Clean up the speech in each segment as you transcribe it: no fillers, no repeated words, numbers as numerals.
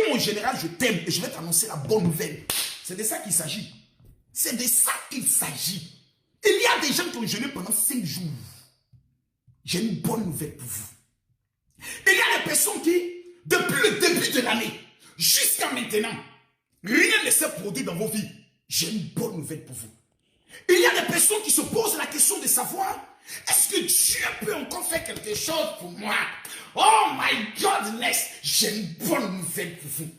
mon général, je t'aime et je vais t'annoncer la bonne nouvelle. C'est de ça qu'il s'agit. C'est de ça qu'il s'agit. Il y a des gens qui ont jeûné pendant 5 jours. J'ai une bonne nouvelle pour vous. Il y a des personnes qui, depuis le début de l'année, jusqu'à maintenant, rien ne s'est produit dans vos vies. J'ai une bonne nouvelle pour vous. Il y a des personnes qui se posent la question de savoir, est-ce que Dieu peut encore faire quelque chose pour moi? Oh my godness, j'ai une bonne nouvelle pour vous.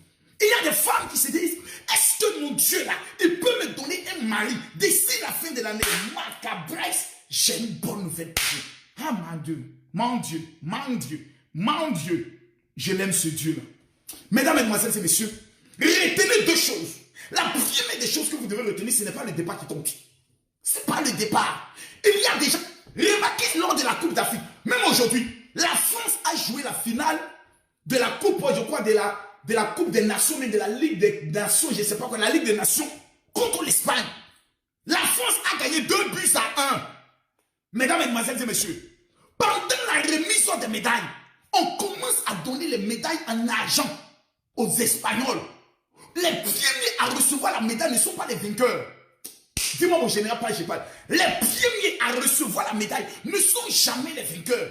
Il y a des femmes qui se disent, est-ce que mon Dieu là, il peut me donner un mari d'ici la fin de l'année? Macabresse, j'ai une bonne nouvelle pour vous. Ah mon Dieu, mon Dieu, mon Dieu, mon Dieu, je l'aime ce Dieu-là. Mesdames, mesdemoiselles et messieurs, retenez 2 choses. La première des choses que vous devez retenir, ce n'est pas le départ qui compte. Ce n'est pas le départ. Il y a des gens, remarquez lors de la Coupe d'Afrique, même aujourd'hui, la France a joué la finale de la Coupe, je crois, de la Coupe des Nations, mais de la Ligue des Nations, je ne sais pas quoi, la Ligue des Nations, contre l'Espagne. La France a gagné 2-1. Mesdames, mesdemoiselles et messieurs, pendant la remise des médailles, on commence à donner les médailles en argent aux Espagnols. Les premiers à recevoir la médaille ne sont pas les vainqueurs. Dis-moi mon général, pas je parle. Les premiers à recevoir la médaille ne sont jamais les vainqueurs.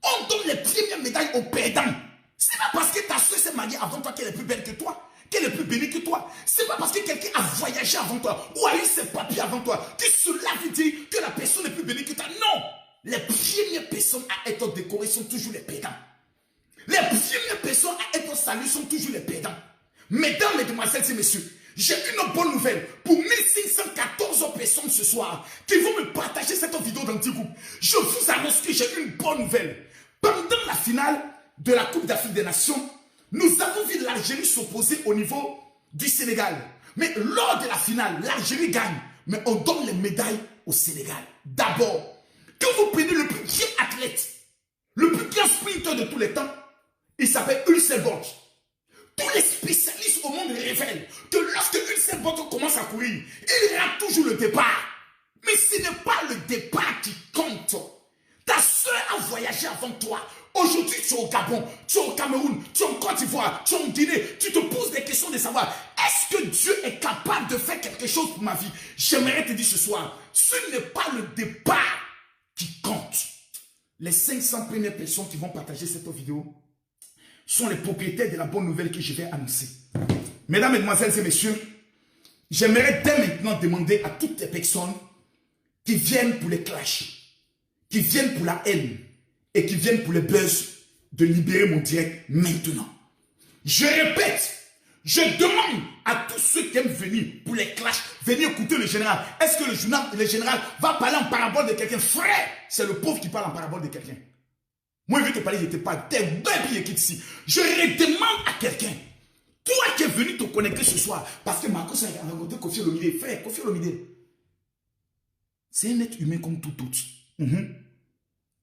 On donne les premières médailles aux perdants. C'est pas parce que ta soeur s'est mariée avant toi qu'elle est plus belle que toi, qu'elle est plus bénie que toi. C'est pas parce que quelqu'un a voyagé avant toi ou a eu ses papiers avant toi que cela veut dire que la personne est plus bénie que toi. Non! Les premières personnes à être décorées sont toujours les perdants. Les premières personnes à être saluées sont toujours les perdants. Mesdames, mesdemoiselles et messieurs, j'ai une bonne nouvelle pour 1514 personnes ce soir qui vont me partager cette vidéo dans 10 groupes. Je vous annonce que j'ai une bonne nouvelle. Pendant la finale de la Coupe d'Afrique des Nations, nous avons vu l'Algérie s'opposer au niveau du Sénégal. Mais lors de la finale, l'Algérie gagne. Mais on donne les médailles au Sénégal. D'abord, quand vous prenez le plus grand athlète, le plus grand sprinter de tous les temps, il s'appelle Usain Bolt. Tous les spécialistes au monde révèlent que lorsque Usain Bolt commence à courir, il rate toujours le départ. Mais ce n'est pas le départ qui compte. Ta soeur a voyagé avant toi. Aujourd'hui, tu es au Gabon, tu es au Cameroun, tu es en Côte d'Ivoire, tu es en Guinée. Tu te poses des questions de savoir, est-ce que Dieu est capable de faire quelque chose pour ma vie? J'aimerais te dire ce soir, ce n'est pas le départ qui compte. Les 500 premières personnes qui vont partager cette vidéo sont les propriétaires de la bonne nouvelle que je vais annoncer. Mesdames, mesdemoiselles et messieurs, j'aimerais dès maintenant demander à toutes les personnes qui viennent pour les clashs, qui viennent pour la haine et qui viennent pour les buzz de libérer mon direct maintenant. Je répète, je demande à tous ceux qui aiment venir pour les clashs, venir écouter le général. Est-ce que le général va parler en parabole de quelqu'un? Frère, c'est le pauvre qui parle en parabole de quelqu'un. Moi, je vais te parler, je te parle. T'es bien qui ici. Je redemande à quelqu'un. Toi qui es venu te connecter ce soir, parce que Marcos a rencontré Kofi Olomide. Frère, Kofi Olomide, c'est un être humain comme tout autre.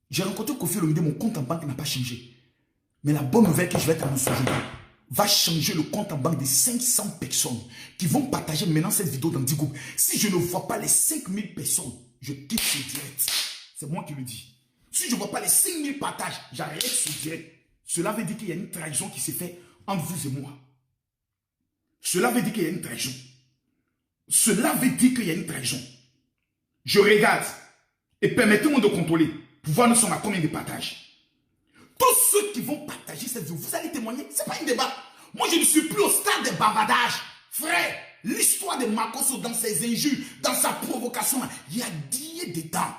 J'ai rencontré Kofi Olomide, mon compte en banque n'a pas changé. Mais la bonne nouvelle que je vais t'annoncer aujourd'hui va changer le compte en banque de 500 personnes qui vont partager maintenant cette vidéo dans 10 groupes. Si je ne vois pas les 5000 personnes, je quitte ce direct. C'est moi qui le dis. Si je ne vois pas les 5000 partages, j'arrête ce direct. Cela veut dire qu'il y a une trahison qui s'est faite entre vous et moi. Cela veut dire qu'il y a une trahison. Cela veut dire qu'il y a une trahison. Je regarde et permettez-moi de contrôler pour voir nous sommes à combien de partages. Tous ceux qui vont partager cette vidéo, vous allez témoigner. Ce n'est pas un débat. Moi, je ne suis plus au stade des bavardages. Frère, l'histoire de Makosso dans ses injures, dans sa provocation, il y a dié dedans.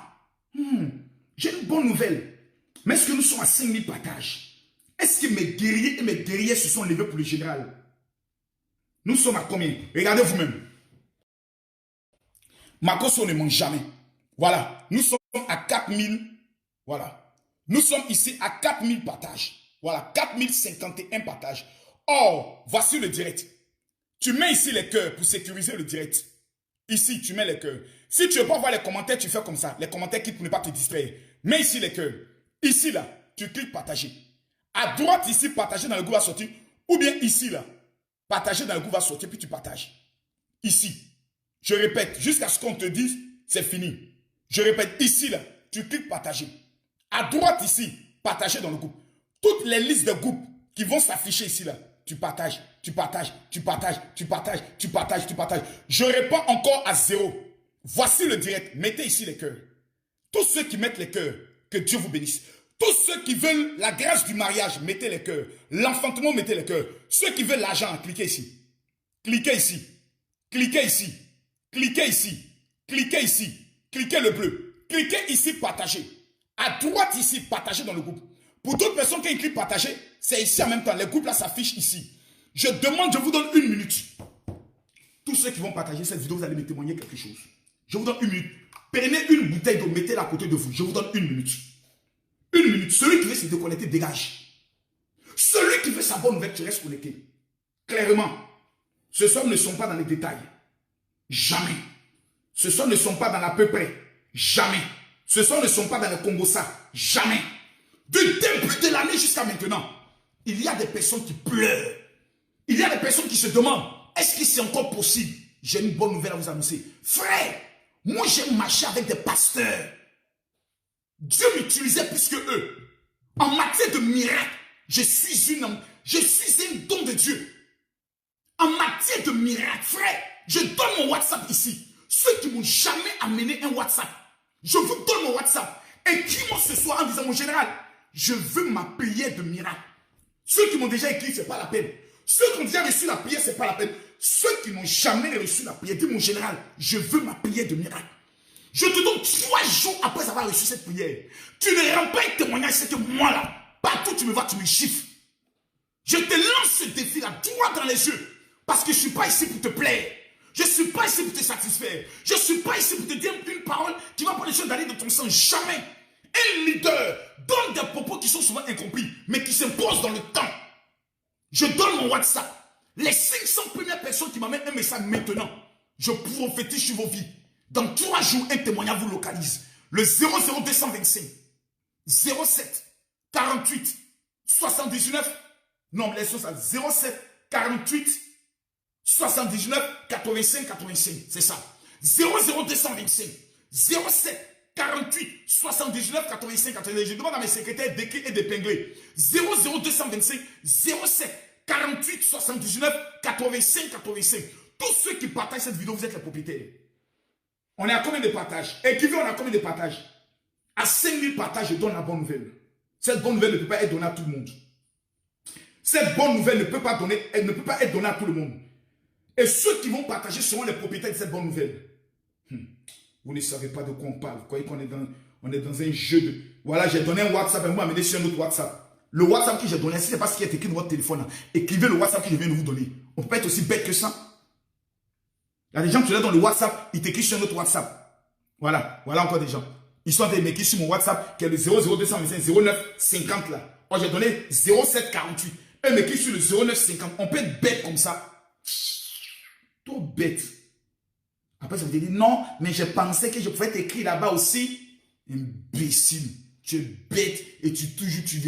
J'ai une bonne nouvelle. Mais est-ce que nous sommes à 5000 partages? Est-ce que mes guerriers et mes guerrières se sont levés pour le général? Nous sommes à combien? Regardez vous-même. Makosso ne mange jamais. Voilà. Nous sommes à 4000. Voilà. Nous sommes ici à 4000 partages. Voilà. 4051 partages. Or, voici le direct. Tu mets ici les cœurs pour sécuriser le direct. Ici, tu mets les cœurs. Si tu ne veux pas voir les commentaires, tu fais comme ça. Les commentaires quittent pour ne pas te distraire. Mets ici les cœurs. Ici, là, tu cliques partager. À droite, ici, partager dans le groupe va sortir. Ou bien ici, là, partager dans le groupe va sortir, puis tu partages. Ici. Je répète, jusqu'à ce qu'on te dise, c'est fini. Je répète, ici, là, tu cliques partager. À droite, ici, partager dans le groupe. Toutes les listes de groupes qui vont s'afficher ici, là, tu partages, tu partages, tu partages, tu partages, tu partages, tu partages. Je réponds encore à 0. Voici le direct. Mettez ici les cœurs. Tous ceux qui mettent les cœurs, que Dieu vous bénisse. Tous ceux qui veulent la grâce du mariage, mettez les cœurs. L'enfantement, mettez les cœurs. Ceux qui veulent l'argent, cliquez ici. Cliquez ici. Cliquez ici. Cliquez ici. Cliquez ici. Cliquez le bleu. Cliquez ici, partagez. À droite ici, partagez dans le groupe. Pour d'autres personnes qui écrivent partager, c'est ici en même temps. Les groupes là s'affichent ici. Je demande, je vous donne 1 minute. Tous ceux qui vont partager cette vidéo, vous allez me témoigner quelque chose. Je vous donne 1 minute. Prenez une bouteille d'eau, mettez-la à côté de vous. Je vous donne 1 minute. 1 minute. Celui qui veut se déconnecter, dégage. Celui qui veut sa bonne nouvelle, tu restes connecté. Clairement, ce soir ne sont pas dans les détails. Jamais. Ce soir ne sont pas dans l'à peu près. Jamais. Ce soir ne sont pas dans le Congo-Ça. Jamais. Du début de l'année jusqu'à maintenant, il y a des personnes qui pleurent. Il y a des personnes qui se demandent, est-ce que c'est encore possible? J'ai une bonne nouvelle à vous annoncer. Frère, moi j'ai marché avec des pasteurs. Dieu m'utilisait plus que eux. En matière de miracle, je suis un don de Dieu. En matière de miracle, frère, je donne mon WhatsApp ici. Ceux qui m'ont jamais amené un WhatsApp, je vous donne mon WhatsApp. Écris-moi ce soir en disant, mon général, je veux ma prière de miracle. Ceux qui m'ont déjà écrit, ce n'est pas la peine. Ceux qui ont déjà reçu la prière, ce n'est pas la peine. Ceux qui n'ont jamais reçu la prière, dis mon général, je veux ma prière de miracle. Je te donne 3 jours après avoir reçu cette prière. Tu ne rends pas un témoignage, c'est que moi là, partout où tu me vois, tu me chiffres. Je te lance ce défi là, droit dans les yeux. Parce que je ne suis pas ici pour te plaire. Je ne suis pas ici pour te satisfaire. Je ne suis pas ici pour te dire une parole qui va prendre les choses d'aller de ton sang. Jamais. Un leader donne des propos qui sont souvent incompris, mais qui s'imposent dans le temps. Je donne mon WhatsApp. Les 500 premières personnes qui m'amènent un message maintenant, je prophétise sur vos vies. Dans 3 jours, un témoignage vous localise. Le 00225 07 48 79. Non, laissons ça. 07 48 79 85 85. C'est ça. 00225 07 48 79 85 85. Je demande à mes secrétaires d'écrire et d'épingler. 00225 07 48 79 85 85. Tous ceux qui partagent cette vidéo, vous êtes les propriétaires. On est à combien de partages? Écrivez, on a combien de partages? À 5000 partages, je donne la bonne nouvelle. Cette bonne nouvelle ne peut pas être donnée à tout le monde. Cette bonne nouvelle ne peut pas être donnée à tout le monde. Et ceux qui vont partager seront les propriétaires de cette bonne nouvelle. Vous ne savez pas de quoi on parle. Vous croyez qu'on est dans un jeu de... Voilà, j'ai donné un WhatsApp et vous m'amenez sur un autre WhatsApp. Le WhatsApp que j'ai donné, si ce n'est pas ce qui est écrit dans votre téléphone, là, écrivez le WhatsApp que je viens de vous donner. On ne peut pas être aussi bête que ça. Il y a des gens qui sont là dans le WhatsApp, ils t'écrivent sur un autre WhatsApp. Voilà, voilà encore des gens. Ils sont en train de m'écrire sur mon WhatsApp, qui est le 00225 09 50 là. Oh, j'ai donné 0748. Eux m'écrivent sur le 0950. On peut être bête comme ça. Trop bête. Après, ça me dit non, mais je pensais que je pouvais t'écrire là-bas aussi. Imbécile. Tu es bête et tu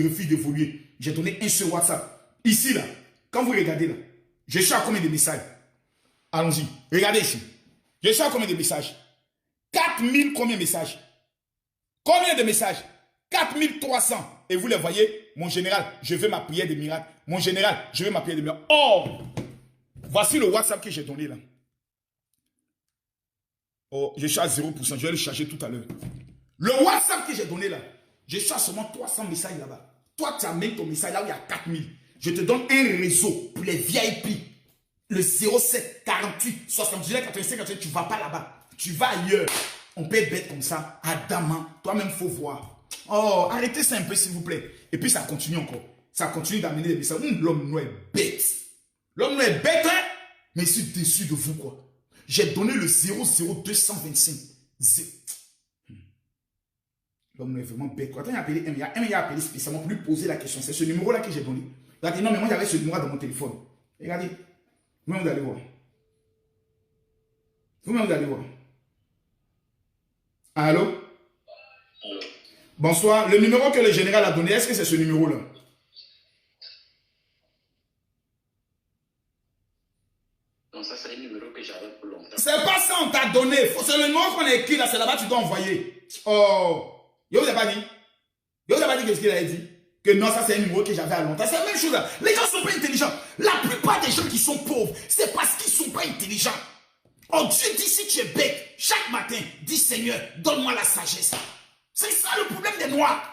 refuses d'évoluer. J'ai donné un seul WhatsApp. Ici, là, quand vous regardez là, je suis à combien de messages? Allons-y. Regardez ici. Je suis à combien de messages? 4000 combien de messages? Combien de messages? 4300. Et vous les voyez, mon général, je veux ma prière de miracle. Mon général, je veux ma prière de miracle. Oh! Voici le WhatsApp que j'ai donné là. Oh, je suis à 0%. Je vais le charger tout à l'heure. Le WhatsApp que j'ai donné là, je suis à seulement 300 messages là-bas. Toi, tu amènes ton message là où il y a 4000. Je te donne un réseau pour les VIP. Le 07 48 79 85 85. Tu ne vas pas là-bas. Tu vas ailleurs. On peut être bête comme ça. Adamant. Toi-même, il faut voir. Oh, arrêtez ça un peu, s'il vous plaît. Et puis, ça continue encore. Ça continue d'amener des messages. L'homme noir est bête. L'homme noir est bête, hein? Mais je suis déçu de vous, quoi. J'ai donné le 00225. L'homme est vraiment bête. Quand il y a appelé il y a appelé spécialement pour lui poser la question. C'est ce numéro-là que j'ai donné. Il a dit non, mais moi j'avais ce numéro dans mon téléphone. Regardez. Vous-même vous allez voir. Vous-même vous allez voir. Allô? Bonsoir. Le numéro que le général a donné, est-ce que c'est ce numéro-là? Non, ça c'est un numéro que j'avais pour longtemps. C'est pas ça on t'a donné. C'est le numéro qu'on a écrit là, c'est là-bas que tu dois envoyer. Oh. Yo vous avez pas dit? Yo vous avez pas dit qu'est-ce qu'il a dit? Que non, ça c'est un numéro que j'avais à longtemps. C'est la même chose. Là. Les gens ne sont pas intelligents. La plupart des gens qui sont pauvres, c'est parce qu'ils ne sont pas intelligents. Oh, Dieu dit, si tu es bête, chaque matin, dis Seigneur, donne-moi la sagesse. C'est ça le problème des Noirs.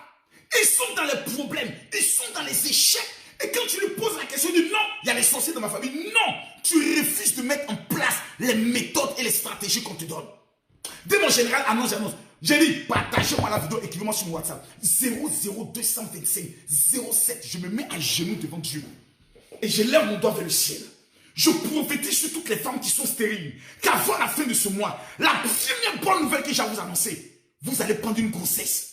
Ils sont dans les problèmes, ils sont dans les échecs. Et quand tu lui poses la question, il dit non, il y a les sorciers dans ma famille. Non, tu refuses de mettre en place les méthodes et les stratégies qu'on te donne. Dès mon général annonce, j'annonce. J'ai dit, partagez-moi la vidéo, écrivez-moi sur mon WhatsApp. 00225 07. Je me mets à genoux devant Dieu. Et je lève mon doigt vers le ciel. Je prophétise sur toutes les femmes qui sont stériles. Qu'avant la fin de ce mois, la première bonne nouvelle que j'ai à vous annoncer, vous allez prendre une grossesse.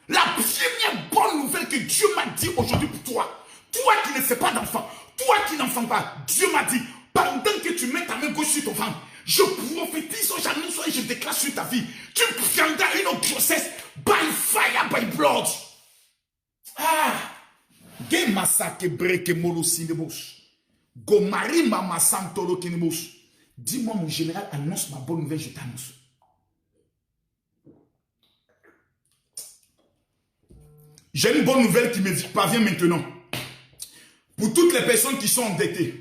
La première bonne nouvelle que Dieu m'a dit aujourd'hui pour toi. Toi qui ne fais pas d'enfant. Toi qui n'enfant pas. Dieu m'a dit, pendant que tu mets ta main gauche sur ton ventre, je prophétise, j'annonce et je déclare sur ta vie. Tu prendras une grossesse by fire, by blood. Ah! Ge masake breke molo sinebos. Gomari mama santolo kinebos. Dis-moi, mon général, annonce ma bonne nouvelle, je t'annonce. J'ai une bonne nouvelle qui me parvient maintenant. Pour toutes les personnes qui sont endettées.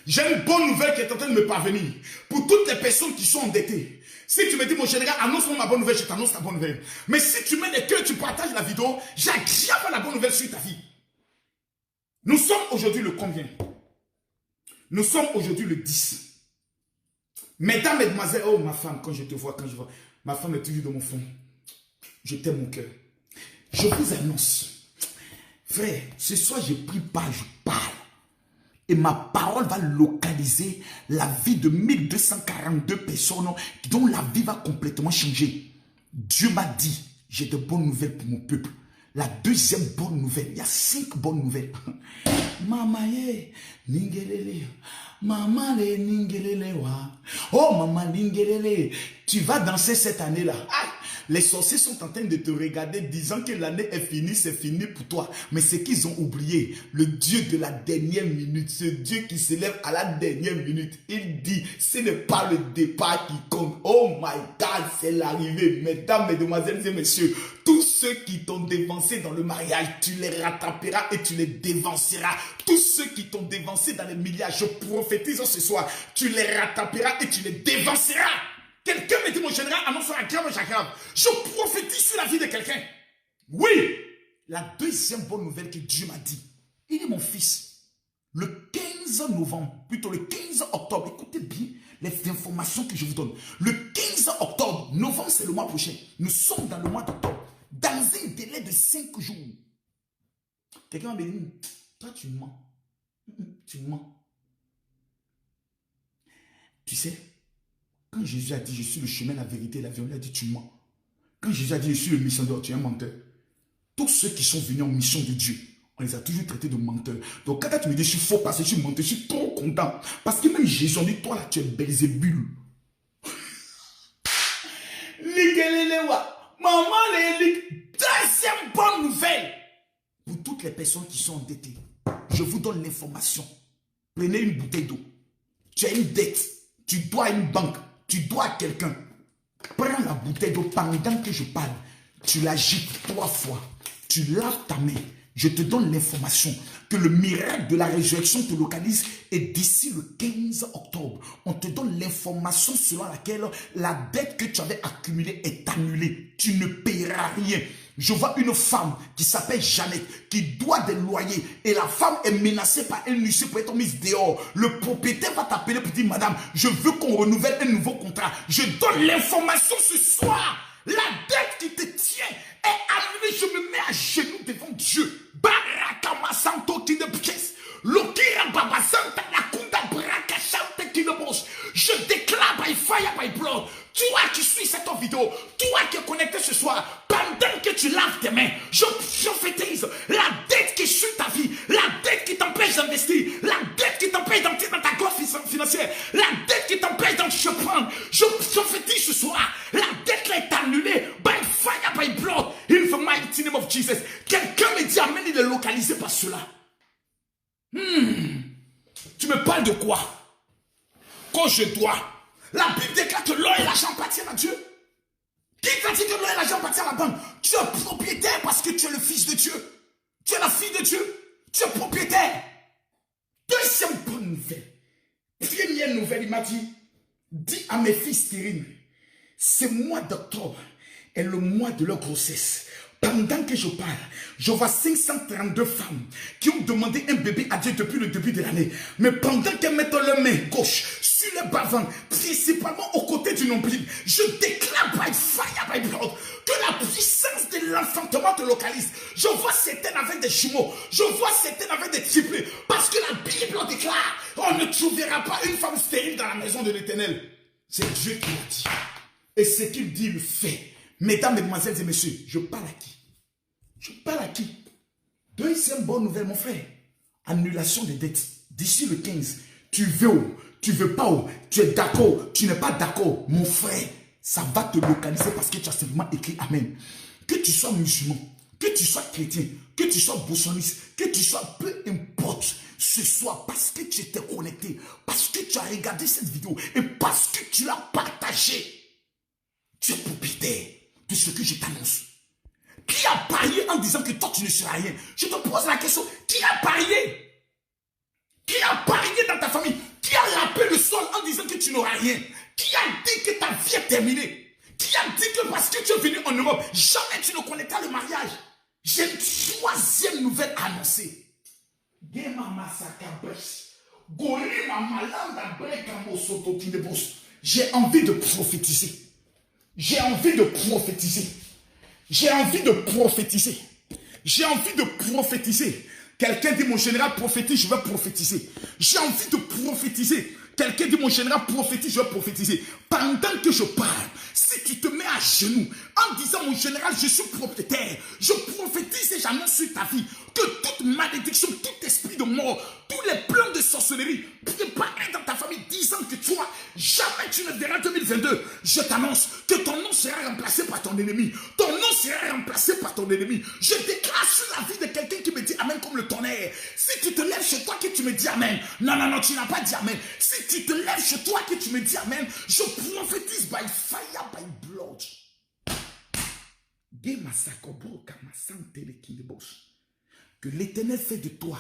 J'ai une bonne nouvelle qui est en train de me parvenir. Pour toutes les personnes qui sont endettées. Si tu me dis, mon général, annonce-moi ma bonne nouvelle, je t'annonce ta bonne nouvelle. Mais si tu mets des cœurs, tu partages la vidéo, j'aggrave la bonne nouvelle sur ta vie. Nous sommes aujourd'hui le combien? Nous sommes aujourd'hui le 10. Mesdames, mesdemoiselles, oh ma femme, quand je te vois, ma femme est toujours dans mon fond. Je t'aime mon cœur. Je vous annonce, frère, ce soir je prie pas, je parle. Et ma parole va localiser la vie de 1242 personnes dont la vie va complètement changer. Dieu m'a dit, j'ai de bonnes nouvelles pour mon peuple. La deuxième bonne nouvelle, il y a 5 bonnes nouvelles. Maman, ningelele. Maman, ningelele, wa. Oh, maman, ningelele. Tu vas danser cette année-là. Les sorciers sont en train de te regarder disant que l'année est finie, c'est fini pour toi. Mais c'est qu'ils ont oublié, le Dieu de la dernière minute, ce Dieu qui se lève à la dernière minute, il dit, ce n'est pas le départ qui compte. Oh my God, c'est l'arrivée. Mesdames, mesdemoiselles et messieurs, tous ceux qui t'ont dévancé dans le mariage, tu les rattraperas et tu les dévanceras. Tous ceux qui t'ont dévancé dans les milliards, je prophétise ce soir, tu les rattraperas et tu les dévanceras. Quelqu'un me dit, mon général, annonce un grave, j'aggrave. Je prophétise sur la vie de quelqu'un. Oui. La deuxième bonne nouvelle que Dieu m'a dit. Il est mon fils. Le 15 novembre, plutôt le 15 octobre, écoutez bien les informations que je vous donne. Le 15 octobre, novembre c'est le mois prochain. Nous sommes dans le mois d'octobre. Dans un délai de 5 jours. Quelqu'un m'a dit, toi tu mens. Tu mens. Tu sais, quand Jésus a dit, je suis le chemin, la vérité et la vie, on lui a dit, tu mens. Quand Jésus a dit, je suis le missionnaire, tu es un menteur. Tous ceux qui sont venus en mission de Dieu, on les a toujours traités de menteurs. Donc quand tu me dis, je suis faux parce que je suis menteur, je suis trop content. Parce que même Jésus, on dit, toi là, tu es Belzébul. Maman, deuxième bonne nouvelle. Pour toutes les personnes qui sont endettées, je vous donne l'information. Prenez une bouteille d'eau. Tu as une dette. Tu dois à une banque. Tu dois à quelqu'un. Prends la bouteille d'eau pendant que je parle. Tu l'agites 3 fois. Tu laves ta main. Je te donne l'information que le miracle de la résurrection te localise et d'ici le 15 octobre, on te donne l'information selon laquelle la dette que tu avais accumulée est annulée. Tu ne paieras rien. Je vois une femme qui s'appelle Jeannette qui doit des loyers et la femme est menacée par un huissier pour être mise dehors. Le propriétaire va t'appeler pour dire, madame, je veux qu'on renouvelle un nouveau contrat. Je donne l'information ce soir. La dette qui te tient est annulée. Je me mets à genoux devant Dieu. Barakama santo qui ne pièce. Lokira baba santa la kunda braka chante qui ne bosse. Je déclare by fire, by blood. Toi qui suis cette vidéo, toi qui es connecté ce soir, pendant que tu laves tes mains, je prophétise la dette qui suit ta vie, la dette qui t'empêche d'investir, la dette qui t'empêche d'entrer dans ta gloire financière, la dette qui t'empêche d'entreprendre. Je prophétise ce soir, la dette là est annulée by fire, by blood, in the mighty name of Jesus. Quelqu'un me dit, amen, il est localisé par cela. Tu me parles de quoi? Quand je dois. La Bible déclare que l'or et l'argent appartiennent à Dieu. Qui t'a dit que l'or et l'argent appartiennent à la banque? Tu es propriétaire parce que tu es le fils de Dieu. Tu es la fille de Dieu. Tu es propriétaire. Deuxième bonne nouvelle. Première nouvelle, il m'a dit, dis à mes filles stériles, ce mois d'octobre est le mois de leur grossesse. Pendant que je parle, je vois 532 femmes qui ont demandé un bébé à Dieu depuis le début de l'année. Mais pendant qu'elles mettent leur main gauche sur le bas-ventre, principalement aux côtés du nombril, je déclare by fire, by blood, que la puissance de l'enfantement te localise. Je vois certaines avec des jumeaux, je vois certaines avec des triplés, parce que la Bible déclare, on ne trouvera pas une femme stérile dans la maison de l'Éternel. C'est Dieu qui l'a dit. Et ce qu'il dit, il le fait. Mesdames, mesdemoiselles et messieurs, je parle à qui? Je parle à qui? Deuxième bonne nouvelle, mon frère. Annulation des dettes. D'ici le 15, tu veux ou tu veux pas ou tu es d'accord, tu n'es pas d'accord, mon frère, ça va te localiser parce que tu as simplement écrit Amen. Que tu sois musulman, que tu sois chrétien, que tu sois boussoniste, que tu sois peu importe, ce soir, parce que tu étais connecté, parce que tu as regardé cette vidéo et parce que tu l'as partagée, tu es propriétaire de ce que je t'annonce. Qui a parié en disant que toi tu ne seras rien? Je te pose la question, qui a parié? Qui a parié dans ta famille? Qui a rappelé le sol en disant que tu n'auras rien? Qui a dit que ta vie est terminée? Qui a dit que parce que tu es venu en Europe, jamais tu ne connaîtras le mariage? J'ai une troisième nouvelle à annoncer. J'ai envie de prophétiser. J'ai envie de prophétiser. J'ai envie de prophétiser. J'ai envie de prophétiser. Quelqu'un dit mon général prophétise, je vais prophétiser. J'ai envie de prophétiser. Quelqu'un dit mon général prophétise, je vais prophétiser. Pendant que je parle, si tu te mets à genoux en disant mon général, je suis propriétaire, je prophétise et j'annonce sur ta vie que toute malédiction, tout esprit de mort, tous les plans de sorcellerie préparés dans ta famille disant que toi, jamais tu ne verras 2022. Je t'annonce que ton nom sera remplacé par ton ennemi. Ton nom sera remplacé par ton ennemi. Je déclare sur la vie de quelqu'un qui me dit Amen comme le tonnerre. Si tu te lèves chez toi que tu me dis Amen. Non, non, non, tu n'as pas dit Amen. Si tu te lèves chez toi que tu me dis Amen, je prophétise by fire, by blood. Que l'Éternel fait de toi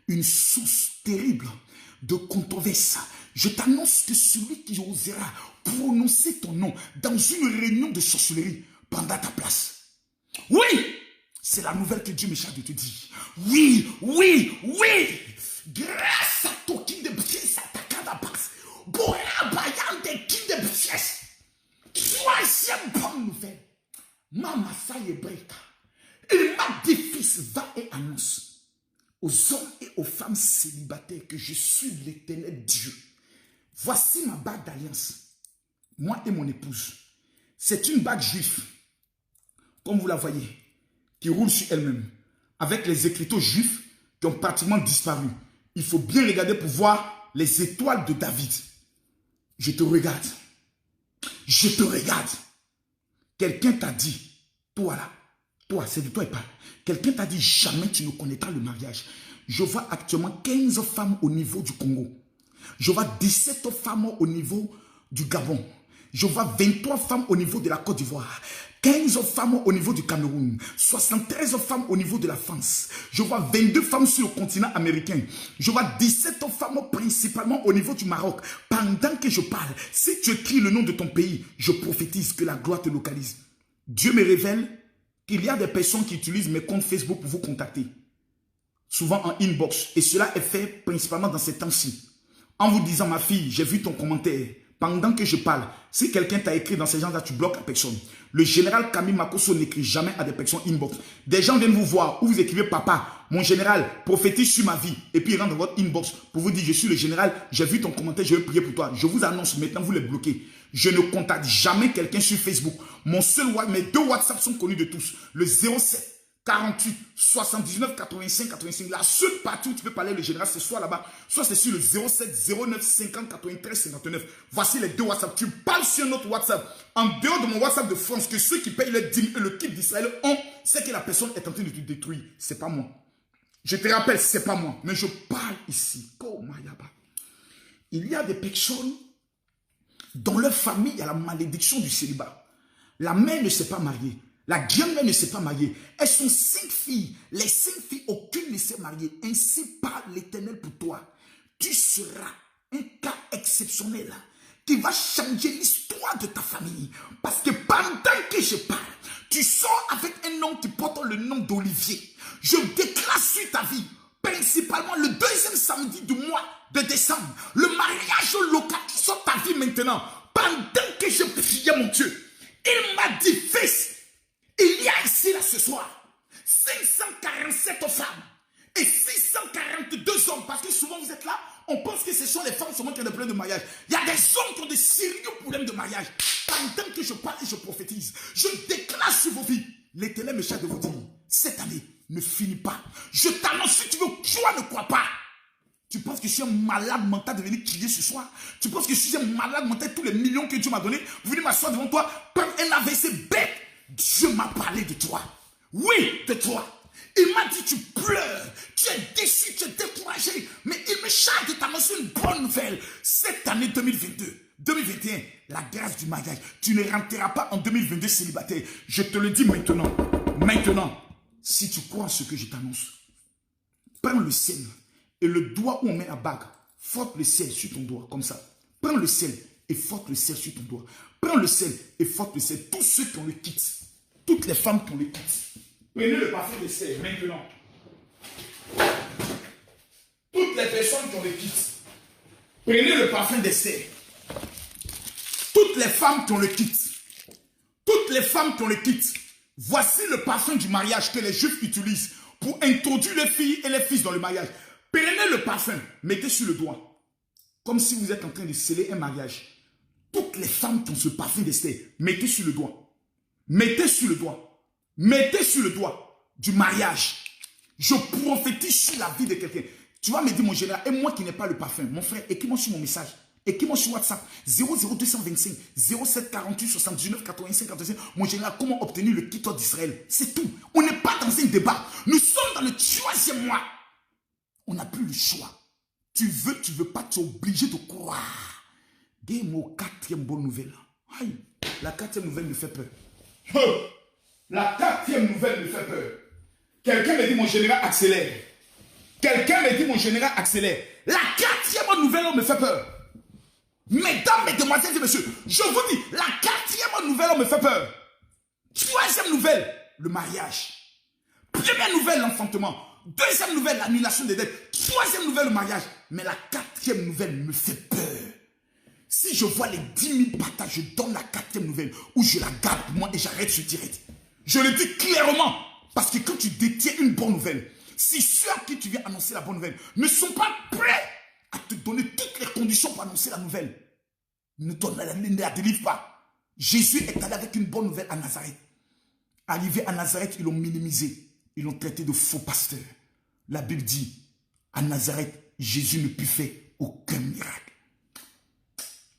une source terrible de controverse. Je t'annonce que celui qui osera prononcer ton nom dans une réunion de sorcellerie prendra ta place. Oui, c'est la nouvelle que Dieu me charge de te dire. Oui, oui, oui. Grâce à toi qui de pièces attaquant la base. Bora bayan de qui de pièces. Troisième bonne nouvelle. Mama Sayebreka. Il m'a dit, fils, va et annonce aux hommes et aux femmes célibataires que je suis l'Éternel Dieu. Voici ma bague d'alliance, moi et mon épouse. C'est une bague juive, comme vous la voyez, qui roule sur elle-même, avec les écriteaux juifs qui ont pratiquement disparu. Il faut bien regarder pour voir les étoiles de David. Je te regarde. Je te regarde. Quelqu'un t'a dit, toi là, toi, c'est de toi et pas. Quelqu'un t'a dit jamais tu ne connaîtras le mariage. Je vois actuellement 15 femmes au niveau du Congo. Je vois 17 femmes au niveau du Gabon. Je vois 23 femmes au niveau de la Côte d'Ivoire. 15 femmes au niveau du Cameroun. 73 femmes au niveau de la France. Je vois 22 femmes sur le continent américain. Je vois 17 femmes principalement au niveau du Maroc. Pendant que je parle, si tu écris le nom de ton pays, je prophétise que la gloire te localise. Dieu me révèle qu'il y a des personnes qui utilisent mes comptes Facebook pour vous contacter. Souvent en inbox. Et cela est fait principalement dans ces temps-ci. En vous disant, ma fille, j'ai vu ton commentaire. Pendant que je parle, si quelqu'un t'a écrit dans ces gens-là, tu bloques la personne. Le général Camille Makosso n'écrit jamais à des personnes inbox. Des gens viennent vous voir où vous écrivez papa, mon général, prophétise sur ma vie. Et puis ils rentrent dans votre inbox pour vous dire, je suis le général, j'ai vu ton commentaire, je vais prier pour toi. Je vous annonce maintenant, vous les bloquez. Je ne contacte jamais quelqu'un sur Facebook. Mes deux WhatsApp sont connus de tous. Le 07 48 79 85 85. La seule partie où tu peux parler le général, c'est soit là-bas, soit c'est sur le 07 09 50 93 59. Voici les deux WhatsApp. Tu parles sur notre WhatsApp. En dehors de mon WhatsApp de France, que ceux qui payent le dîme et le kit d'Israël ont, c'est que la personne est en train de te détruire. C'est pas moi. Je te rappelle, c'est pas moi. Mais je parle ici. Il y a des personnes dans leur famille, il y a la malédiction du célibat. La mère ne s'est pas mariée. La grande-mère ne s'est pas mariée. Elles sont 5 filles. Les 5 filles, aucune ne s'est mariée. Ainsi parle l'Éternel pour toi. Tu seras un cas exceptionnel qui va changer l'histoire de ta famille. Parce que pendant que je parle, tu sors avec un nom qui porte le nom d'Olivier. Je déclare sur ta vie, principalement le 2e samedi du mois de décembre, le mariage local qui sort ta vie maintenant. Pendant que je priais mon Dieu, il m'a dit, fils, il y a ici, là, ce soir, 547 femmes et 642 hommes. Parce que souvent, vous êtes là, on pense que ce sont les femmes seulement qui ont des problèmes de mariage. Il y a des hommes qui ont des sérieux problèmes de mariage. Pendant que je parle et je prophétise, je déclare sur vos vies. L'Éternel me charge de vous dire, cette année ne finit pas. Je t'annonce, si tu veux, crois, ne crois pas. Tu penses que je suis un malade mental de venir crier ce soir? Tu penses que je suis un malade mental, tous les millions que Dieu m'a donnés, venir m'asseoir devant toi, prendre un AVC bête. Dieu m'a parlé de toi. Oui, de toi. Il m'a dit, tu pleures, tu es déçu, tu es découragé. Mais il me charge de t'annoncer une bonne nouvelle. Cette année 2022, 2021, la grâce du mariage. Tu ne rentreras pas en 2022 célibataire. Je te le dis maintenant. Maintenant, si tu crois en ce que je t'annonce, prends le sel et le doigt où on met la bague, frotte le sel sur ton doigt, comme ça. Prends le sel et frotte le sel sur ton doigt. Prends le sel et frotte le sel. Tous ceux qui ont le kit, toutes les femmes qui ont le kit, prenez le parfum de sel maintenant. Toutes les personnes qui ont le kit, prenez le parfum de sel. Toutes les femmes qui ont le kit, toutes les femmes qui ont le kit, voici le parfum du mariage que les Juifs utilisent pour introduire les filles et les fils dans le mariage. Prenez le parfum, mettez sur le doigt, comme si vous êtes en train de sceller un mariage. Toutes les femmes qui ont ce parfum d'Esther, mettez sur le doigt. Mettez sur le doigt. Mettez sur le doigt du mariage. Je prophétise sur la vie de quelqu'un. Tu vas me dire, mon général, et moi qui n'ai pas le parfum, mon frère, écris-moi sur mon message. Écris-moi sur WhatsApp 00225 0748 79 85 85. Mon général, comment obtenir le kit d'Israël? C'est tout. On n'est pas dans un débat. Nous sommes dans le 3e mois. On n'a plus le choix. Tu veux pas, tu es obligé de croire. Dis-moi 4e bonne nouvelle. Aïe, la 4e nouvelle me fait peur. La 4e nouvelle me fait peur. Quelqu'un me dit, mon général, accélère. Quelqu'un me dit, mon général, accélère. La 4e nouvelle me fait peur. Mesdames, mesdemoiselles et messieurs, je vous dis, la 4e nouvelle me fait peur. 3e nouvelle, le mariage. 1re nouvelle, l'enfantement. 2e nouvelle, l'annulation des dettes. 3e nouvelle, le mariage. Mais la 4e nouvelle me fait peur. Si je vois les 10 000 partages, je donne la 4e nouvelle où je la garde pour moi et j'arrête ce direct. Je le dis clairement. Parce que quand tu détiens une bonne nouvelle, si ceux à qui tu viens annoncer la bonne nouvelle ne sont pas prêts à te donner toutes les conditions pour annoncer la nouvelle, ne la délivre pas. Jésus est allé avec une bonne nouvelle à Nazareth. Arrivé à Nazareth, ils l'ont minimisé. Ils l'ont traité de faux pasteur. La Bible dit, à Nazareth, Jésus ne put faire aucun miracle.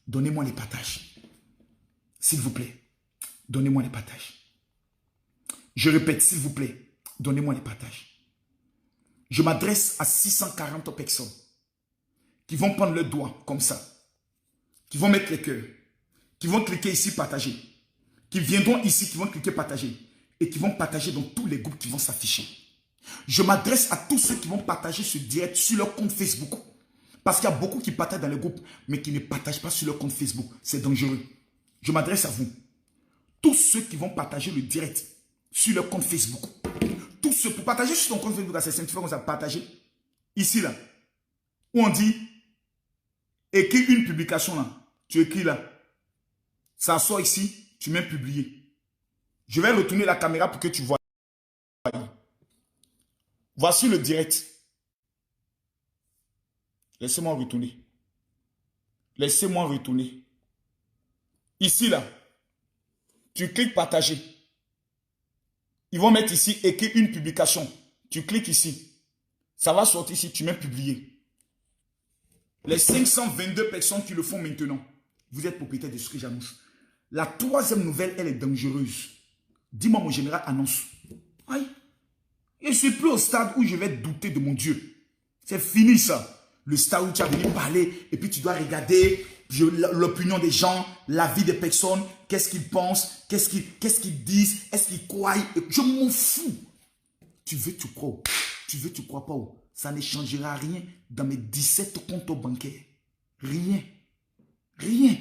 Donnez-moi les partages. S'il vous plaît, donnez-moi les partages. Je répète, s'il vous plaît, donnez-moi les partages. Je m'adresse à 640 personnes qui vont prendre le doigt comme ça, qui vont mettre les cœurs, qui vont cliquer ici, partager, qui viendront ici, qui vont cliquer partager et qui vont partager dans tous les groupes qui vont s'afficher. Je m'adresse à tous ceux qui vont partager ce direct sur leur compte Facebook. Parce qu'il y a beaucoup qui partagent dans les groupes, mais qui ne partagent pas sur leur compte Facebook. C'est dangereux. Je m'adresse à vous. Tous ceux qui vont partager le direct sur leur compte Facebook. Tous ceux, pour partager sur ton compte Facebook, c'est simple, tu fais comme ça, partager. Ici, là, où on dit, écris une publication, là. Tu écris là. Ça sort ici, tu mets publier. Je vais retourner la caméra pour que tu vois. Voici le direct. Laissez-moi retourner. Laissez-moi retourner. Ici, là. Tu cliques partager. Ils vont mettre ici, écrire une publication. Tu cliques ici. Ça va sortir ici, tu mets publier. Les 522 personnes qui le font maintenant, vous êtes propriétaire de ce que j'annonce. La 3e nouvelle, elle est dangereuse. Dis-moi, mon général, annonce. Aïe. Je ne suis plus au stade où je vais douter de mon Dieu. C'est fini ça. le stade où tu as venu parler et puis tu dois regarder l'opinion des gens, la vie des personnes, qu'est-ce qu'ils pensent, qu'est-ce qu'ils disent, est-ce qu'ils croient. Je m'en fous. Tu veux, tu crois. Tu veux, tu crois pas. Ça ne changera rien dans mes 17 comptes bancaires. Rien. Rien.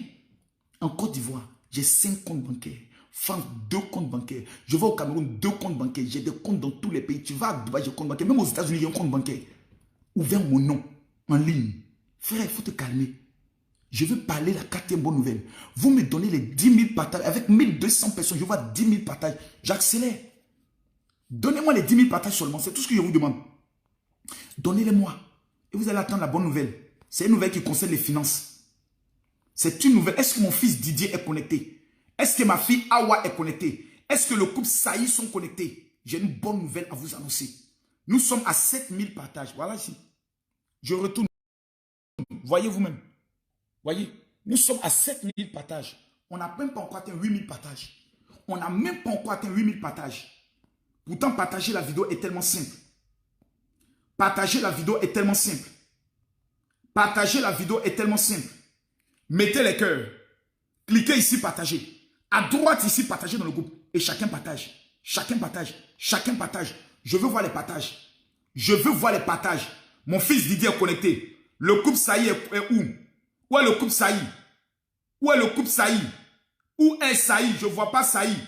En Côte d'Ivoire, j'ai 5 comptes bancaires. France, 2 comptes bancaires. Je vais au Cameroun, 2 comptes bancaires. J'ai des comptes dans tous les pays. Tu vas à Dubaï, j'ai un compte bancaire. Même aux États-Unis, j'ai un compte bancaire. Ouvert mon nom, en ligne. Frère, il faut te calmer. Je veux parler la 4e bonne nouvelle. Vous me donnez les 10 000 partages. Avec 1200 personnes, je vois 10 000 partages. J'accélère. Donnez-moi les 10 000 partages seulement. C'est tout ce que je vous demande. Donnez-les-moi. Et vous allez attendre la bonne nouvelle. C'est une nouvelle qui concerne les finances. C'est une nouvelle. Est-ce que mon fils Didier est connecté? Est-ce que ma fille Awa est connectée? Est-ce que le couple Saïd sont connectés? J'ai une bonne nouvelle à vous annoncer. Nous sommes à 7000 partages. Voilà ici. Je retourne. Voyez vous-même. Voyez. Nous sommes à 7000 partages. On n'a même pas encore atteint 8000 partages. On n'a même pas encore atteint 8000 partages. Pourtant, partager la vidéo est tellement simple. Partager la vidéo est tellement simple. Partager la vidéo est tellement simple. Mettez les cœurs. Cliquez ici, partagez. À droite ici, partagez dans le groupe. Et chacun partage. Chacun partage. Chacun partage. Je veux voir les partages. Je veux voir les partages. Mon fils Didier est connecté. Le couple Saïd est où? Où est le couple Saïd? Où est le couple Saïd? Où est Saïd? Je ne vois pas Saïd.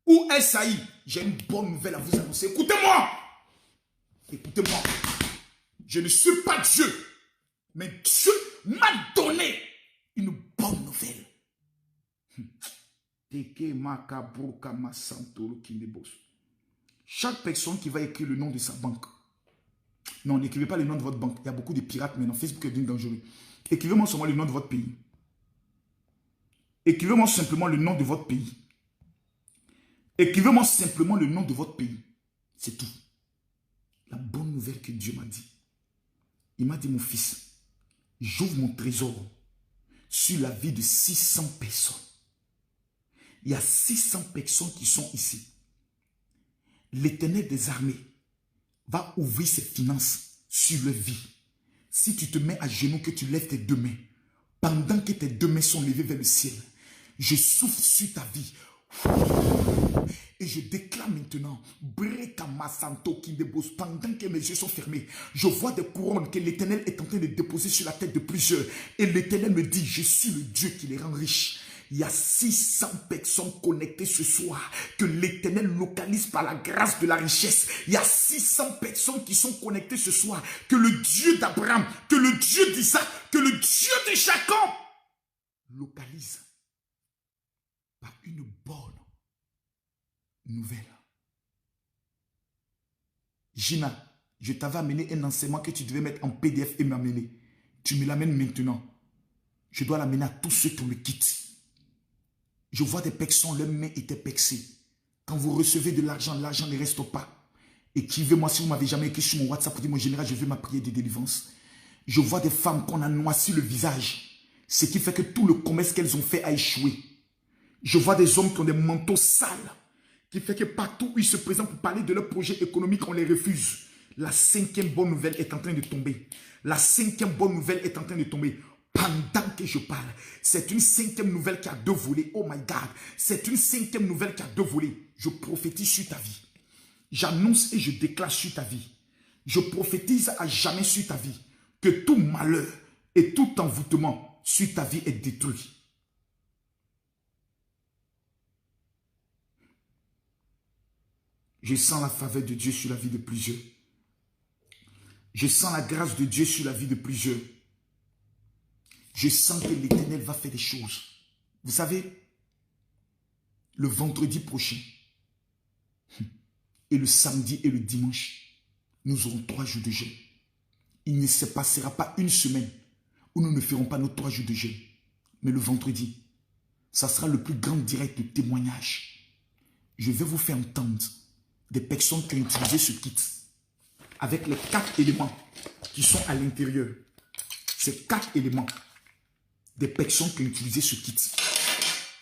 Où est Saïd? J'ai une bonne nouvelle à vous annoncer. Écoutez-moi. Écoutez-moi. Je ne suis pas Dieu. Mais Dieu m'a donné une bonne nouvelle. Chaque personne qui va écrire le nom de sa banque. Non, n'écrivez pas le nom de votre banque. Il y a beaucoup de pirates maintenant. Facebook est devenu dangereux. Écrivez-moi seulement le nom de votre pays. Écrivez-moi simplement le nom de votre pays. Écrivez-moi simplement le nom de votre pays. C'est tout. La bonne nouvelle que Dieu m'a dit. Il m'a dit, mon fils, j'ouvre mon trésor sur la vie de 600 personnes. Il y a 600 personnes qui sont ici. L'Éternel des armées va ouvrir ses finances sur leur vie. Si tu te mets à genoux, que tu lèves tes 2 mains, pendant que tes 2 mains sont levées vers le ciel, je souffle sur ta vie. Et je déclare maintenant, pendant que mes yeux sont fermés, je vois des couronnes que l'Éternel est en train de déposer sur la tête de plusieurs. Et l'Éternel me dit, je suis le Dieu qui les rend riches. Il y a 600 personnes connectées ce soir que l'Éternel localise par la grâce de la richesse. Il y a 600 personnes qui sont connectées ce soir que le Dieu d'Abraham, que le Dieu d'Isaac, que le Dieu de Jacob localise par une bonne nouvelle. Gina, je t'avais amené un enseignement que tu devais mettre en PDF et m'amener. Tu me l'amènes maintenant. Je dois l'amener à tous ceux qui me quittent. Je vois des personnes, leurs mains étaient percées. Quand vous recevez de l'argent ne reste pas. Écrivez-moi si vous ne m'avez jamais écrit sur mon WhatsApp pour dire, mon général, je veux ma prière de délivrance. Je vois des femmes qu'on a noirci le visage. Ce qui fait que tout le commerce qu'elles ont fait a échoué. Je vois des hommes qui ont des manteaux sales. Qui fait que partout où ils se présentent pour parler de leur projet économique, on les refuse. La 5e bonne nouvelle est en train de tomber. La 5e bonne nouvelle est en train de tomber. Pendant que je parle, c'est une 5e nouvelle qui a 2 volets. Oh my God, c'est une 5e nouvelle qui a 2 volets. Je prophétise sur ta vie. J'annonce et je déclare sur ta vie. Je prophétise à jamais sur ta vie que tout malheur et tout envoûtement sur ta vie est détruit. Je sens la faveur de Dieu sur la vie de plusieurs. Je sens la grâce de Dieu sur la vie de plusieurs. Je sens que l'Éternel va faire des choses. Vous savez, le vendredi prochain et le samedi et le dimanche, nous aurons 3 jours de jeûne. Il ne se passera pas une semaine où nous ne ferons pas nos 3 jours de jeûne. Mais le vendredi, ça sera le plus grand direct de témoignage. Je vais vous faire entendre des personnes qui ont utilisé ce kit avec les 4 éléments qui sont à l'intérieur. Ces 4 éléments. Des personnes qui ont utilisé ce kit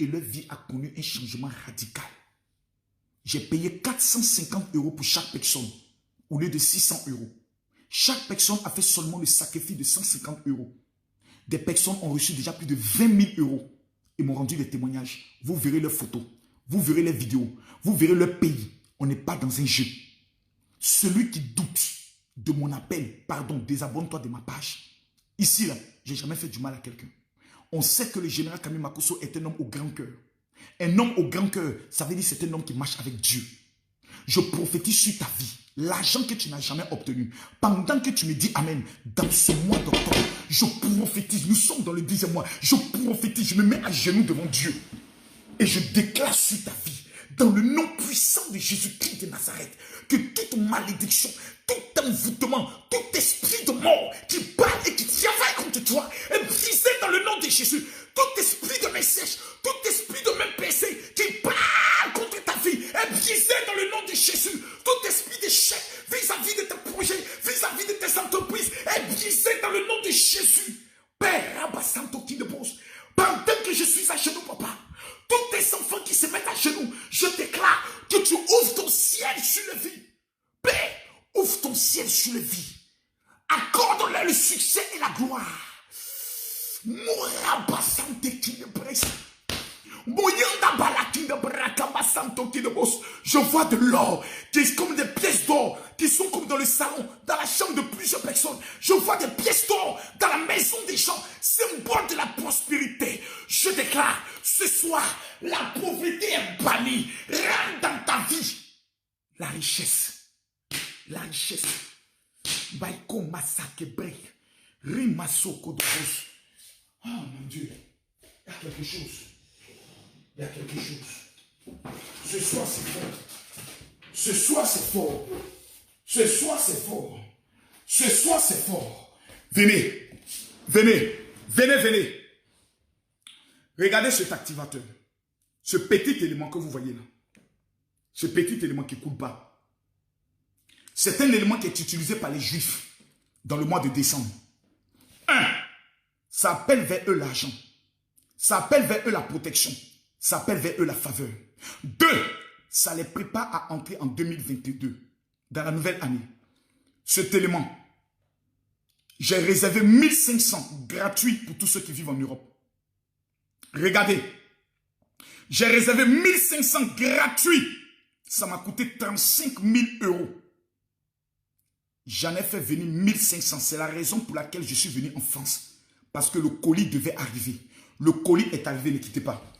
et leur vie a connu un changement radical. J'ai payé 450 € pour chaque personne au lieu de 600 €. Chaque personne a fait seulement le sacrifice de 150 €. Des personnes ont reçu déjà plus de 20 000 € et m'ont rendu des témoignages. Vous verrez leurs photos, vous verrez les vidéos, vous verrez leur pays. On n'est pas dans un jeu. Celui qui doute de mon appel, pardon, désabonne-toi de ma page. Ici, là, je n'ai jamais fait du mal à quelqu'un. On sait que le général Camille Makosso est un homme au grand cœur. Un homme au grand cœur, ça veut dire que c'est un homme qui marche avec Dieu. Je prophétise sur ta vie. L'argent que tu n'as jamais obtenu, pendant que tu me dis Amen, dans ce mois d'octobre, je prophétise, nous sommes dans le 10e mois, je prophétise, je me mets à genoux devant Dieu et je déclare sur ta vie, dans le nom puissant de Jésus-Christ de Nazareth, que toute malédiction, tout envoûtement, tout esprit de mort qui parle et qui travaille contre toi est brisé dans le nom de Jésus. Tout esprit de message, tout esprit de même PC qui parle contre ta vie est brisé dans le nom de Jésus. Tout esprit d'échec vis-à-vis de tes projets, vis-à-vis de tes entreprises est brisé dans le nom de Jésus. Père, Abassanto qui ne pose. Pendant que je suis à genoux, papa, tous tes enfants qui se mettent à genoux, je déclare que tu ouvres ton ciel sur les vies. Père, ouvre ton ciel sur les vies. Accorde-leur le succès et la gloire. Mourabasante qui ne presse. Je vois de l'or qui est comme des pièces d'or qui sont comme dans le salon, dans la chambre de plusieurs personnes. Je vois des pièces d'or dans la maison des gens, symbole de la prospérité. Je déclare ce soir, la pauvreté est bannie. Rentre dans ta vie la richesse. La richesse. Baiko Masake Brek. Rimasoko de Rose. Oh mon Dieu, il y a quelque chose. Il y a quelque chose. Ce soir, c'est fort. Ce soir, c'est fort. Ce soir, c'est fort. Ce soir, c'est fort. Venez. Venez. Venez, venez. Regardez cet activateur. Ce petit élément que vous voyez là. Ce petit élément qui ne coule pas. C'est un élément qui est utilisé par les Juifs dans le mois de décembre. 1. Ça appelle vers eux l'argent. Ça appelle vers eux la protection. Ça appelle vers eux la faveur. 2. Ça les prépare à entrer en 2022, dans la nouvelle année. Cet élément, j'ai réservé 1500 gratuits pour tous ceux qui vivent en Europe. Regardez, j'ai réservé 1500 gratuits. Ça m'a coûté 35 000 €. J'en ai fait venir 1500. C'est la raison pour laquelle je suis venu en France. Parce que le colis devait arriver. Le colis est arrivé, ne quittez pas.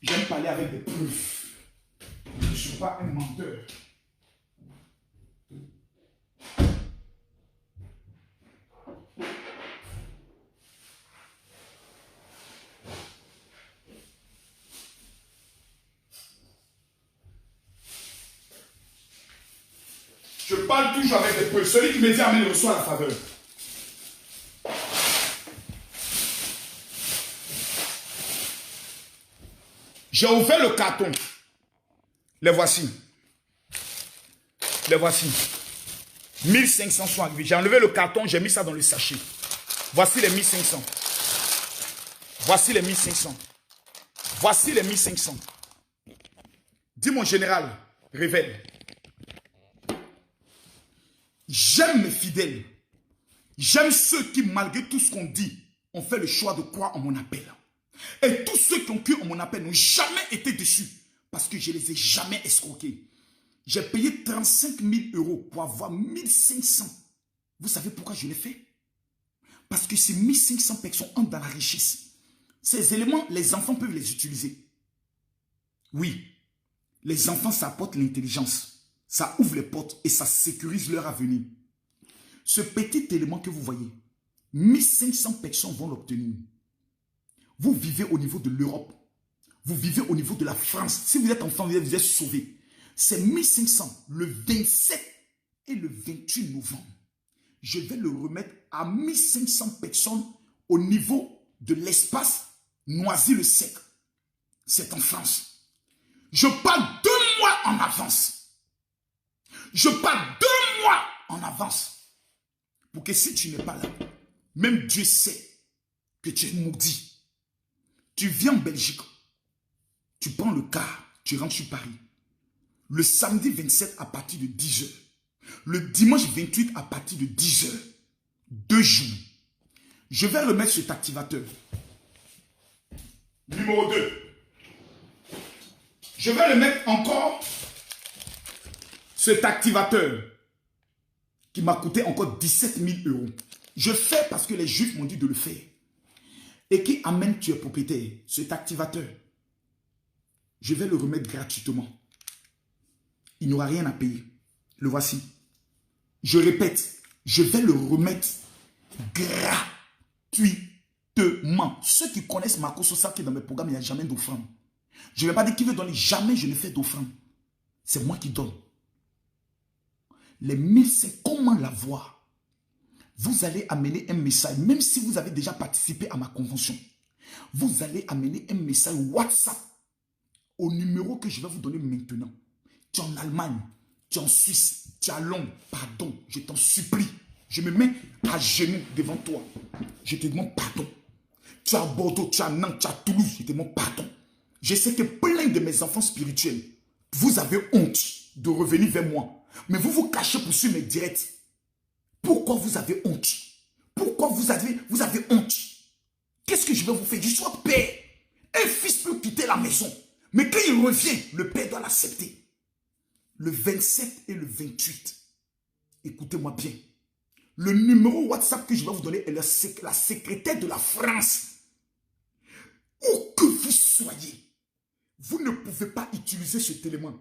J'aime parler avec des preuves. Je ne suis pas un menteur. Je parle toujours avec des preuves. Celui qui me dit Amen reçoit la faveur. J'ai ouvert le carton. Les voici. Les voici. 1500 sont arrivés. J'ai enlevé le carton, j'ai mis ça dans le sachet. Voici les 1500. Voici les 1500. Voici les 1500. Dis mon général, révèle. J'aime mes fidèles. J'aime ceux qui, malgré tout ce qu'on dit, ont fait le choix de croire en mon appel. Et tous ceux qui ont cru en mon appel n'ont jamais été déçus parce que je ne les ai jamais escroqués. J'ai payé 35 000 € pour avoir 1500. Vous savez pourquoi je l'ai fait? Parce que ces 1500 personnes entrent dans la richesse. Ces éléments, les enfants peuvent les utiliser. Oui, les enfants, ça apporte l'intelligence. Ça ouvre les portes et ça sécurise leur avenir. Ce petit élément que vous voyez, 1500 personnes vont l'obtenir. Vous vivez au niveau de l'Europe. Vous vivez au niveau de la France. Si vous êtes enfant, vous êtes sauvé. C'est 1500 le 27 et le 28 novembre. Je vais le remettre à 1500 personnes au niveau de l'espace Noisy-le-Sec. C'est en France. Je parle 2 mois en avance. Je parle 2 mois en avance. Pour que si tu n'es pas là, même Dieu sait que tu es maudit. Tu viens en Belgique, tu prends le car, tu rentres sur Paris. Le samedi 27 à partir de 10 h, Le dimanche 28 à partir de 10 h, 2 jours, je vais remettre cet activateur. Numéro 2. Je vais remettre encore cet activateur qui m'a coûté encore 17 000 euros. Je fais parce que les Juifs m'ont dit de le faire. Et qui amène tu es propriétaire, cet activateur. Je vais le remettre gratuitement. Il n'y aura rien à payer. Le voici. Je répète, je vais le remettre gratuitement. Ceux qui connaissent Makosso savent que dans mes programmes, il n'y a jamais d'offrande. Je ne vais pas dire qui veut donner. Jamais je ne fais d'offrande. C'est moi qui donne. Les 1005, comment l'avoir? Vous allez amener un message, même si vous avez déjà participé à ma convention. Vous allez amener un message WhatsApp au numéro que je vais vous donner maintenant. Tu es en Allemagne, tu es en Suisse, tu es à Londres. Pardon, je t'en supplie. Je me mets à genoux devant toi. Je te demande pardon. Tu es à Bordeaux, tu es à Nantes, tu es à Toulouse. Je te demande pardon. Je sais que plein de mes enfants spirituels, vous avez honte de revenir vers moi. Mais vous vous cachez pour suivre mes directs. Pourquoi vous avez honte? Pourquoi vous avez honte? Qu'est-ce que je vais vous faire? Je suis un père. Un fils peut quitter la maison. Mais quand il revient, le père doit l'accepter. Le 27 et le 28. Écoutez-moi bien. Le numéro WhatsApp que je vais vous donner est la secrétaire de la France. Où que vous soyez, vous ne pouvez pas utiliser cet élément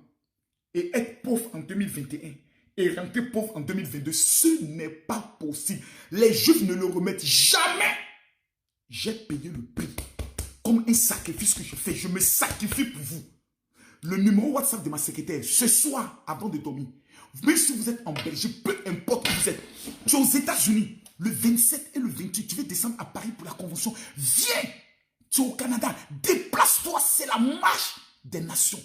et être pauvre en 2021 et rentrer pauvre en 2022. Ce n'est pas possible. Les Juifs ne le remettent jamais. J'ai payé le prix comme un sacrifice que je fais. Je me sacrifie pour vous. Le numéro WhatsApp de ma secrétaire, ce soir, avant de dormir, même si vous êtes en Belgique, peu importe où vous êtes, tu es aux États-Unis, le 27 et le 28, tu veux descendre à Paris pour la convention. Viens, tu es au Canada, déplace-toi, c'est la marche des nations.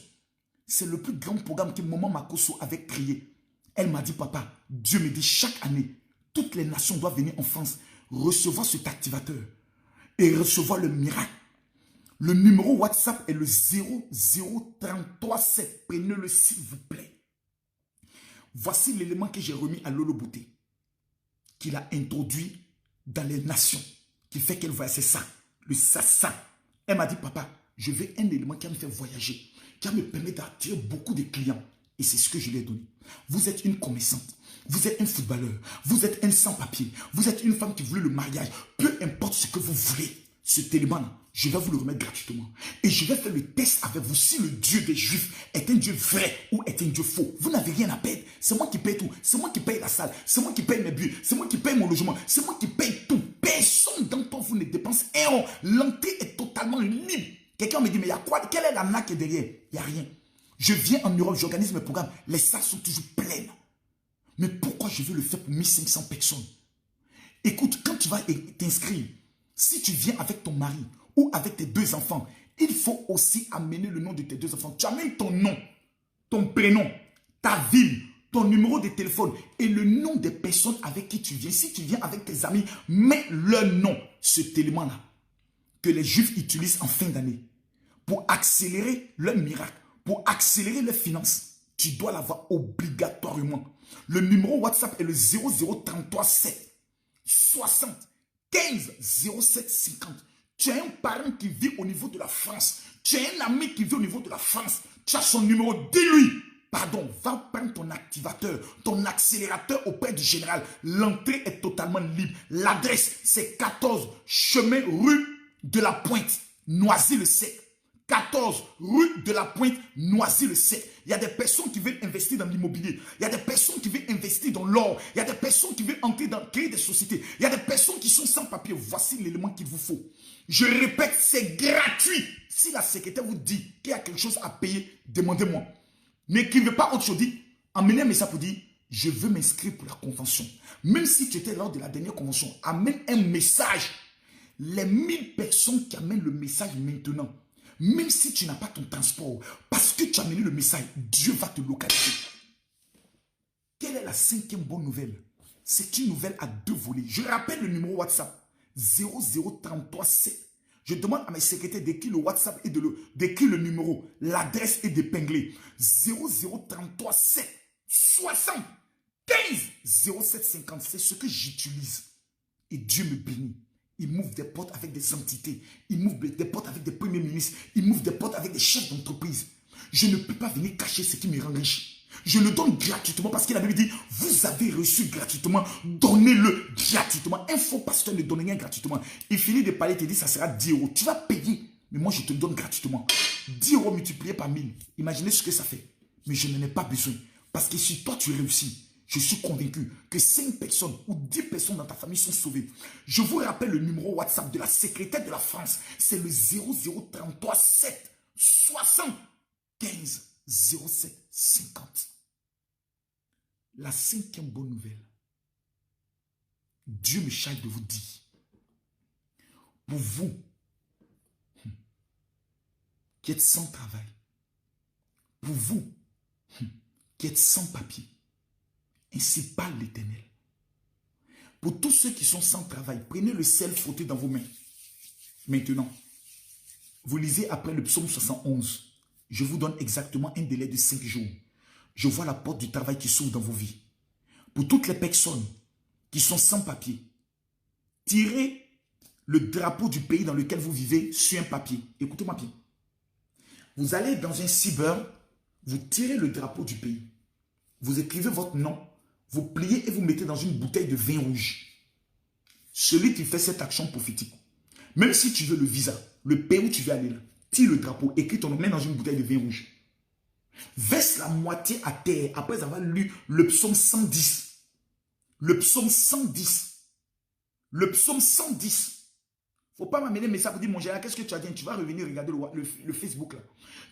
C'est le plus grand programme que Maman Makosso avait créé. Elle m'a dit, papa, Dieu me dit chaque année, toutes les nations doivent venir en France, recevoir cet activateur et recevoir le miracle. Le numéro WhatsApp est le 00337. Prenez-le s'il vous plaît. Voici l'élément que j'ai remis à Lolo Bouté, qu'il a introduit dans les nations, qui fait qu'elle voit, c'est ça, le ça. Elle m'a dit, papa, je veux un élément qui va me faire voyager, qui va me permettre d'attirer beaucoup de clients. Et c'est ce que je lui ai donné. Vous êtes une commerçante, vous êtes un footballeur, vous êtes un sans-papier, vous êtes une femme qui voulait le mariage, peu importe ce que vous voulez, cet élément-là, je vais vous le remettre gratuitement. Et je vais faire le test avec vous si le Dieu des Juifs est un Dieu vrai ou est un Dieu faux. Vous n'avez rien à perdre. C'est moi qui paye tout. C'est moi qui paye la salle. C'est moi qui paye mes billets. C'est moi qui paye mon logement. C'est moi qui paye tout. Personne d'entre vous ne dépense un rond. L'entrée est totalement libre. Quelqu'un me dit, mais il y a quoi? Quelle est la naque derrière? Il n'y a rien. Je viens en Europe, j'organise mes programmes. Les salles sont toujours pleines. Mais pourquoi je veux le faire pour 1500 personnes? Écoute, quand tu vas t'inscrire, si tu viens avec ton mari ou avec tes 2 enfants, il faut aussi amener le nom de tes 2 enfants. Tu amènes ton nom, ton prénom, ta ville, ton numéro de téléphone et le nom des personnes avec qui tu viens. Si tu viens avec tes amis, mets leur nom, cet élément-là, que les Juifs utilisent en fin d'année pour accélérer leur miracle, pour accélérer leurs finances. Tu dois l'avoir obligatoirement. Le numéro WhatsApp est le 00337 60 15 07 50. Tu as un parent qui vit au niveau de la France. Tu as un ami qui vit au niveau de la France. Tu as son numéro. Dis-lui, pardon, va prendre ton activateur, ton accélérateur auprès du général. L'entrée est totalement libre. L'adresse, c'est 14 chemin rue de la Pointe, Noisy-le-Sec. 14 rue de la Pointe, Noisy-le-Sec. Il y a des personnes qui veulent investir dans l'immobilier. Il y a des personnes qui veulent investir dans l'or. Il y a des personnes qui veulent entrer dans créer des sociétés. Il y a des personnes qui sont sans papier. Voici l'élément qu'il vous faut. Je répète, c'est gratuit. Si la secrétaire vous dit qu'il y a quelque chose à payer, demandez-moi. N'écrivez pas autre chose. Amenez un message pour dire, je veux m'inscrire pour la convention. Même si tu étais lors de la dernière convention, amène un message. Les 1000 personnes qui amènent le message maintenant, même si tu n'as pas ton transport, parce que tu as amené le message, Dieu va te localiser. Quelle est la 5e bonne nouvelle? C'est une nouvelle à 2 volets. Je rappelle le numéro WhatsApp 00337. Je demande à mes secrétaires d'écrire le WhatsApp et d'écrire le numéro. L'adresse est d'épingler 00337 60 15 07 50, c'est ce que j'utilise. Et Dieu me bénit. Il m'ouvre des portes avec des entités. Il m'ouvre des portes avec des premiers ministres. Il m'ouvre des portes avec des chefs d'entreprise. Je ne peux pas venir cacher ce qui me rend riche. Je le donne gratuitement parce que la Bible dit, vous avez reçu gratuitement, donnez-le gratuitement. Un faux pasteur ne donne rien gratuitement. Il finit de parler, il te dit, ça sera 10 €. Tu vas payer, mais moi je te le donne gratuitement. 10 € multiplié par 1000. Imaginez ce que ça fait. Mais je n'en ai pas besoin. Parce que si toi tu réussis, je suis convaincu que 5 personnes ou 10 personnes dans ta famille sont sauvées. Je vous rappelle le numéro WhatsApp de la secrétaire de la France. C'est le 0033 7 75 07 50. La 5e bonne nouvelle. Dieu me charge de vous dire. Pour vous qui êtes sans travail. Pour vous qui êtes sans papier. Ainsi parle l'Éternel. Pour tous ceux qui sont sans travail, prenez le sel frotté dans vos mains. Maintenant, vous lisez après le psaume 71. Je vous donne exactement un délai de 5 jours. Je vois la porte du travail qui s'ouvre dans vos vies. Pour toutes les personnes qui sont sans papier, tirez le drapeau du pays dans lequel vous vivez sur un papier. Écoutez-moi bien. Vous allez dans un cyber, vous tirez le drapeau du pays. Vous écrivez votre nom, vous pliez et vous mettez dans une bouteille de vin rouge. Celui qui fait cette action prophétique, même si tu veux le visa, le pays où tu veux aller là, tire le drapeau, écris ton nom, mets dans une bouteille de vin rouge. Verse la moitié à terre après avoir lu le psaume 110. Le psaume 110. Le psaume 110. Faut pas m'amener mais ça pour dire, mon gérard, qu'est-ce que tu as dit? Tu vas revenir regarder le Facebook là.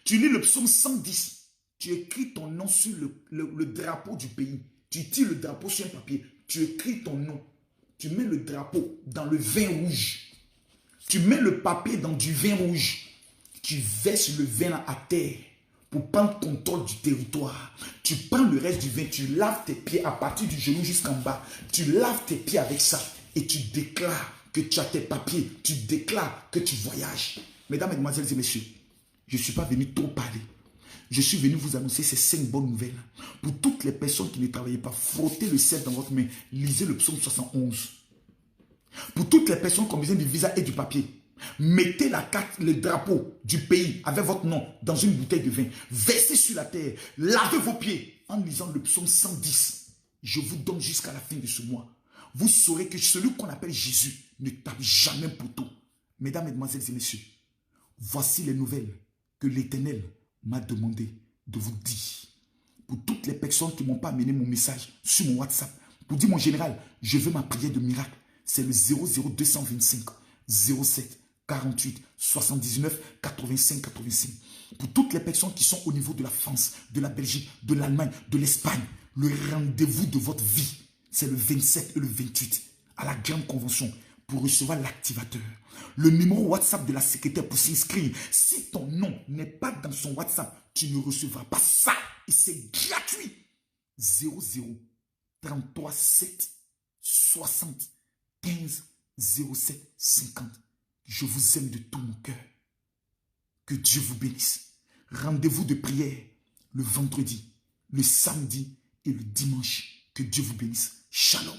Tu lis le psaume 110. Tu écris ton nom sur le drapeau du pays. Tu tires le drapeau sur un papier. Tu écris ton nom. Tu mets le drapeau dans le vin rouge. Tu mets le papier dans du vin rouge. Tu verses le vin à terre pour prendre contrôle du territoire. Tu prends le reste du vin. Tu laves tes pieds à partir du genou jusqu'en bas. Tu laves tes pieds avec ça. Et tu déclares que tu as tes papiers. Tu déclares que tu voyages. Mesdames, mesdemoiselles et messieurs, je ne suis pas venu trop parler. Je suis venu vous annoncer ces 5 bonnes nouvelles. Pour toutes les personnes qui ne travaillaient pas, frottez le sel dans votre main. Lisez le psaume 71. Pour toutes les personnes qui ont besoin du visa et du papier, mettez la carte, le drapeau du pays avec votre nom dans une bouteille de vin. Versez sur la terre. Lavez vos pieds en lisant le psaume 110. Je vous donne jusqu'à la fin de ce mois. Vous saurez que celui qu'on appelle Jésus ne tape jamais poteau. Mesdames, mesdemoiselles et messieurs, voici les nouvelles que l'Éternel m'a demandé de vous dire. Pour toutes les personnes qui ne m'ont pas amené mon message sur mon WhatsApp, pour dire mon général, je veux ma prière de miracle, c'est le 00225 07 48 79 85 85. Pour toutes les personnes qui sont au niveau de la France, de la Belgique, de l'Allemagne, de l'Espagne, le rendez-vous de votre vie, c'est le 27 et le 28 à la grande convention pour recevoir l'activateur. Le numéro WhatsApp de la secrétaire pour s'inscrire. Si ton nom n'est pas dans son WhatsApp, tu ne recevras pas ça. Et c'est gratuit. 00 33 7 60 15 07 50. Je vous aime de tout mon cœur. Que Dieu vous bénisse. Rendez-vous de prière le vendredi, le samedi et le dimanche. Que Dieu vous bénisse. Shalom.